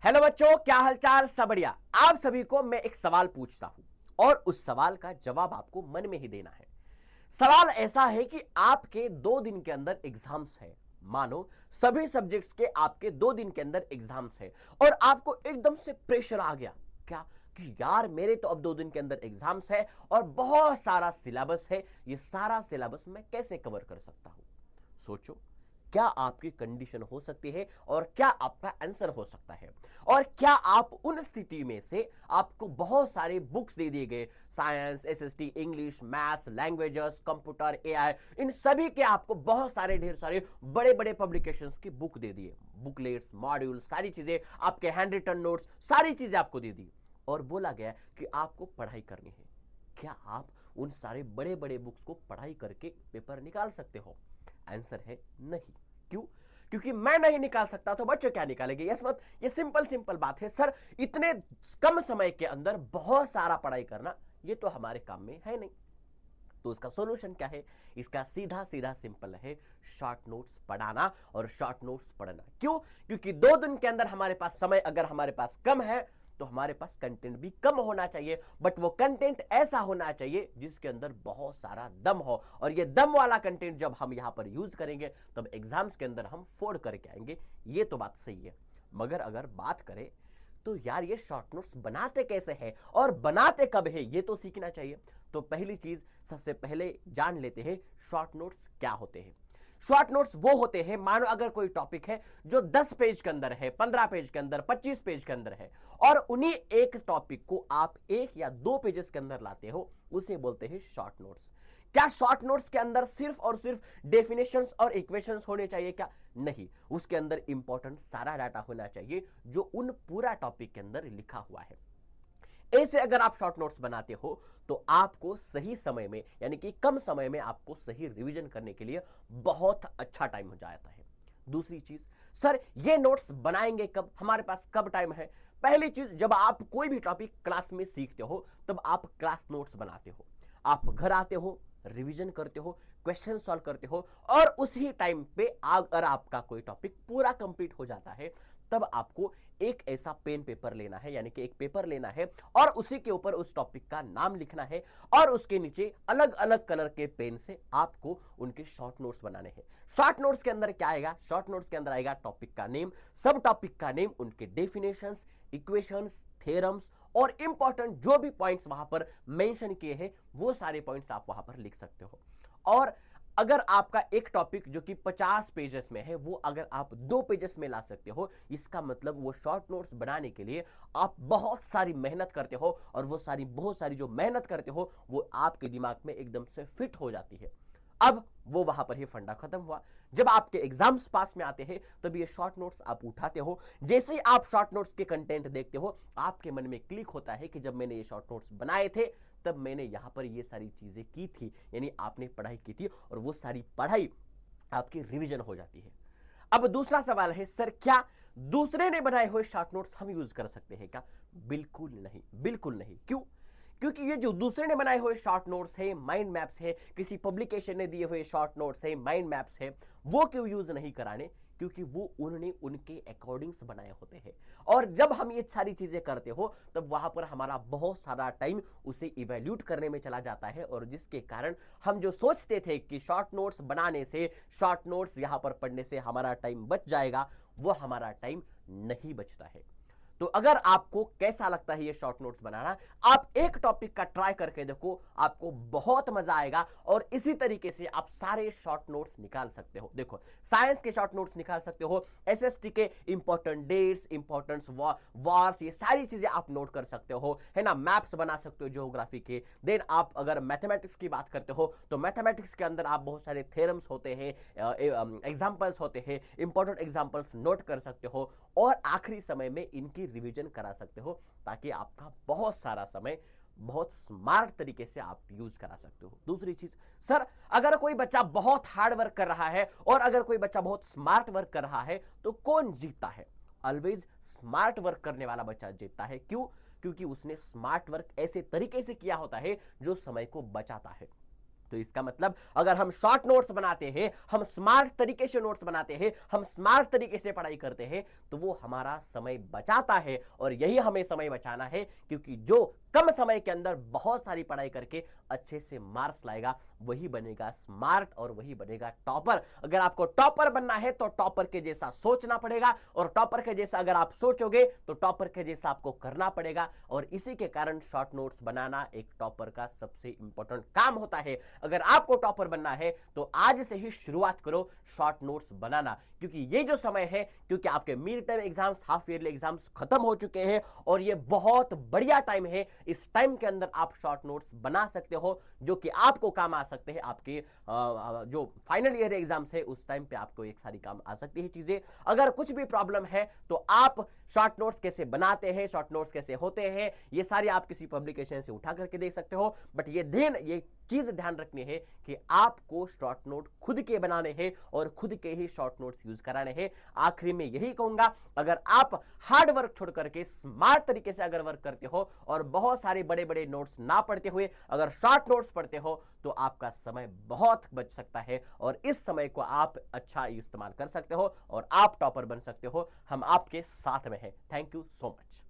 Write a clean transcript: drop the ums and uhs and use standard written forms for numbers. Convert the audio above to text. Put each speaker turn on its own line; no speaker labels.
Hello बच्चों, क्या हालचाल? सब बढ़िया। आप सभी को मैं एक सवाल पूछता हूं और उस सवाल का जवाब आपको मन में ही देना है। सवाल ऐसा है कि आपके 2 दिन के अंदर एग्जाम्स है। मानो सभी सब्जेक्ट्स के आपके 2 दिन के अंदर एग्जाम्स है और आपको एकदम से प्रेशर आ गया। क्या कि यार मेरे तो अब 2 दिन के अंदर एग्जाम्स है और बहुत सारा सिलेबस है, ये सारा सिलेबस मैं कैसे कवर कर सकता हूं? सोचो, क्या आपकी कंडीशन हो सकती है और क्या आपका आंसर हो सकता है? और क्या आप उन स्थिति में से आपको बहुत सारे बुक्स दे दिए गए, science, SST, English, maths, languages, computer, AI, इन सभी के आपको बहुत सारे ढेर सारे बड़े बड़े पब्लिकेशंस की बुक दे दिए, बुकलेट्स, मॉड्यूल, सारी चीजें, आपके हैंड रिटन नोट्स, सारी चीजें आपको दे दी और बोला गया कि आपको पढ़ाई करनी है। क्या आप उन सारे बड़े बड़े बुक्स को पढ़ाई करके पेपर निकाल सकते हो? आंसर है नहीं। क्यों? क्योंकि मैं नहीं निकाल सकता तो बच्चे क्या निकालेंगे? यस मत, ये सिंपल सिंपल बात है सर। इतने कम समय के अंदर बहुत सारा पढ़ाई करना ये तो हमारे काम में है नहीं। तो उसका सॉल्यूशन क्या है? इसका सीधा सीधा सिंपल है, शॉर्ट नोट्स पढ़ाना और शॉर्ट नोट्स पढ़ना। क्यों? क्योंकि 2 दिन के अंदर हमारे पास समय अगर हमारे पास कम है तो हमारे पास कंटेंट भी कम होना चाहिए, बट वो कंटेंट ऐसा होना चाहिए जिसके अंदर बहुत सारा दम हो। और ये दम वाला कंटेंट जब हम यहां पर यूज करेंगे तब एग्जाम्स के अंदर हम फोड़ करके आएंगे। ये तो बात सही है, मगर अगर बात करें तो यार ये शॉर्ट नोट्स बनाते कैसे हैं और बनाते कब है, ये तो सीखना चाहिए। तो पहली चीज सबसे पहले जान लेते हैं शॉर्ट नोट्स क्या होते हैं। शॉर्ट नोट्स वो होते हैं, मानो अगर कोई टॉपिक है जो 10 पेज के अंदर है, 15 पेज के अंदर, 25 पेज के अंदर है और उन्हीं एक टॉपिक को आप 1 या 2 पेजेस के अंदर लाते हो, उसे बोलते हैं शॉर्ट नोट्स। क्या शॉर्ट नोट्स के अंदर सिर्फ और सिर्फ डेफिनेशंस और इक्वेशंस होने चाहिए? क्या नहीं, उसके अंदर इंपॉर्टेंट सारा डाटा होना चाहिए जो उन पूरा टॉपिक के अंदर लिखा हुआ है। ऐसे अगर आप शॉर्ट नोट्स बनाते हो तो आपको सही समय में, यानी कि कम समय में आपको सही रिवीजन करने के लिए बहुत अच्छा टाइम हो जाता है। दूसरी चीज, सर ये नोट्स बनाएंगे कब, हमारे पास कब टाइम है? पहली चीज, जब आप कोई भी टॉपिक क्लास में सीखते हो तब आप क्लास नोट्स बनाते हो। आप घर आते हो, रिवीजन करते हो, क्वेश्चन सॉल्व करते हो और उसी टाइम पे अगर आपका कोई टॉपिक पूरा कंप्लीट हो जाता है तब आपको एक ऐसा पेन पेपर लेना है, यानी कि एक पेपर लेना है और उसी के ऊपर उस टॉपिक का नाम लिखना है और उसके नीचे अलग अलग कलर के पेन से आपको उनके शॉर्ट नोट्स बनाने हैं। शॉर्ट नोट्स के अंदर क्या आएगा? शॉर्ट नोट्स के अंदर आएगा टॉपिक का नेम, सब टॉपिक का नेम, उनके डेफिनेशंस, इक्वेशंस, थ्योरम्स और इंपॉर्टेंट जो भी पॉइंट्स वहां पर मेंशन किए हैं वो सारे पॉइंट्स आप वहां पर लिख सकते हो। और अगर आपका एक टॉपिक जो कि 50 पेजेस में है वो अगर आप 2 पेजेस में ला सकते हो, इसका मतलब वो शॉर्ट नोट्स बनाने के लिए आप बहुत सारी मेहनत करते हो और वो बहुत सारी जो मेहनत करते हो वो आपके दिमाग में एकदम से फिट हो जाती है। अब वो वहां पर ही फंडा खत्म हुआ। जब आपके एग्जाम्स पास में आते हैं तब ये शॉर्ट नोट्स आप उठाते हो। जैसे ही आप शॉर्ट नोट्स के कंटेंट देखते हो आपके मन में क्लिक होता है कि जब मैंने ये शॉर्ट नोट्स बनाए थे तब मैंने यहां पर ये सारी चीजें की थी, यानी आपने पढ़ाई की थी और वो सारी पढ़ाई आपकी रिवीजन हो जाती है। अब दूसरा सवाल है, सर क्या दूसरे ने बनाए हुए शॉर्ट नोट्स हम यूज कर सकते हैं क्या? बिल्कुल नहीं, बिल्कुल नहीं। क्यों? क्योंकि ये जो दूसरे ने बनाए हुए शॉर्ट नोट्स है, माइंड मैप्स है, किसी पब्लिकेशन ने दिए हुए शॉर्ट नोट्स है, माइंड मैप्स है, वो क्यों यूज नहीं कराने? क्योंकि वो उन्होंने उनके अकॉर्डिंग्स बनाए होते हैं और जब हम ये सारी चीजें करते हो तब वहां पर हमारा बहुत सारा टाइम उसे इवेल्यूट करने में चला जाता है और जिसके कारण हम जो सोचते थे कि शॉर्ट नोट्स बनाने से, शॉर्ट नोट्स यहां पर पढ़ने से हमारा टाइम बच जाएगा, वो हमारा टाइम नहीं बचता है। तो अगर आपको कैसा लगता है ये शॉर्ट नोट्स बनाना, आप एक टॉपिक का ट्राई करके देखो, आपको बहुत मजा आएगा और इसी तरीके से आप सारे शॉर्ट नोट्स निकाल सकते हो। देखो, साइंस के शॉर्ट नोट्स निकाल सकते हो, एसएसटी के इंपॉर्टेंट डेट्स, इंपॉर्टेंट वार्स, ये सारी चीजें आप नोट कर सकते हो, है ना। मैप्स बना सकते हो ज्योग्राफी के। देन आप अगर मैथमेटिक्स की बात करते हो तो मैथमेटिक्स के अंदर आप बहुत सारे थ्योरम्स होते हैं, एग्जाम्पल्स होते हैं, इंपॉर्टेंट एग्जाम्पल्स नोट कर सकते हो और आखिरी समय में इनकी रिवीजन करा सकते हो ताकि आपका बहुत सारा समय बहुत स्मार्ट तरीके से आप यूज करा सकते हो। दूसरी चीज, सर अगर कोई बच्चा बहुत हार्ड वर्क कर रहा है और अगर कोई बच्चा बहुत स्मार्ट वर्क कर रहा है तो कौन जीतता है? ऑलवेज स्मार्ट वर्क करने वाला बच्चा जीतता है। क्यों? क्योंकि उसने स्मार्ट वर्क ऐसे तरीके से किया होता है जो समय को बचाता है। तो इसका मतलब अगर हम शॉर्ट नोट्स बनाते हैं, हम स्मार्ट तरीके से नोट्स बनाते हैं, हम स्मार्ट तरीके से पढ़ाई करते हैं, तो वो हमारा समय बचाता है। और यही हमें समय बचाना है, क्योंकि जो कम समय के अंदर बहुत सारी पढ़ाई करके अच्छे से मार्क्स लाएगा वही बनेगा स्मार्ट और वही बनेगा टॉपर। अगर आपको टॉपर बनना है तो टॉपर के जैसा सोचना पड़ेगा, और टॉपर के जैसा अगर आप सोचोगे तो टॉपर के जैसा आपको करना पड़ेगा। और इसी के कारण शॉर्ट नोट्स बनाना एक टॉपर का सबसे इंपॉर्टेंट काम होता है। अगर आपको टॉपर बनना है तो आज से ही शुरुआत करो शॉर्ट नोट्स बनाना, क्योंकि ये जो समय है, क्योंकि आपके mid term exams, half yearly exams खत्म हो चुके हैं और ये बहुत बढ़िया टाइम है। इस टाइम के अंदर आप शॉर्ट नोट्स बना सकते हो जो कि आपको काम आ सकते हैं। आपके जो फाइनल ईयर एग्जाम्स है उस टाइम पे आपको एक सारी काम आ सकती है चीजें। अगर कुछ भी प्रॉब्लम है तो आप शॉर्ट नोट्स कैसे बनाते हैं, शॉर्ट नोट्स कैसे होते हैं, ये सारी आप किसी पब्लिकेशन से उठा करके देख सकते हो। बट ये चीज ध्यान रखनी है कि आपको शॉर्ट नोट खुद के बनाने हैं और खुद के ही शॉर्ट नोट्स यूज कराने हैं। आखिरी में यही कहूंगा, अगर आप हार्ड वर्क छोड़ करके स्मार्ट तरीके से अगर वर्क करते हो और बहुत सारे बड़े बड़े नोट्स ना पढ़ते हुए अगर शॉर्ट नोट्स पढ़ते हो तो आपका समय बहुत बच सकता है और इस समय को आप अच्छा इस्तेमाल कर सकते हो और आप टॉपर बन सकते हो। हम आपके साथ में हैं। Thank you so much.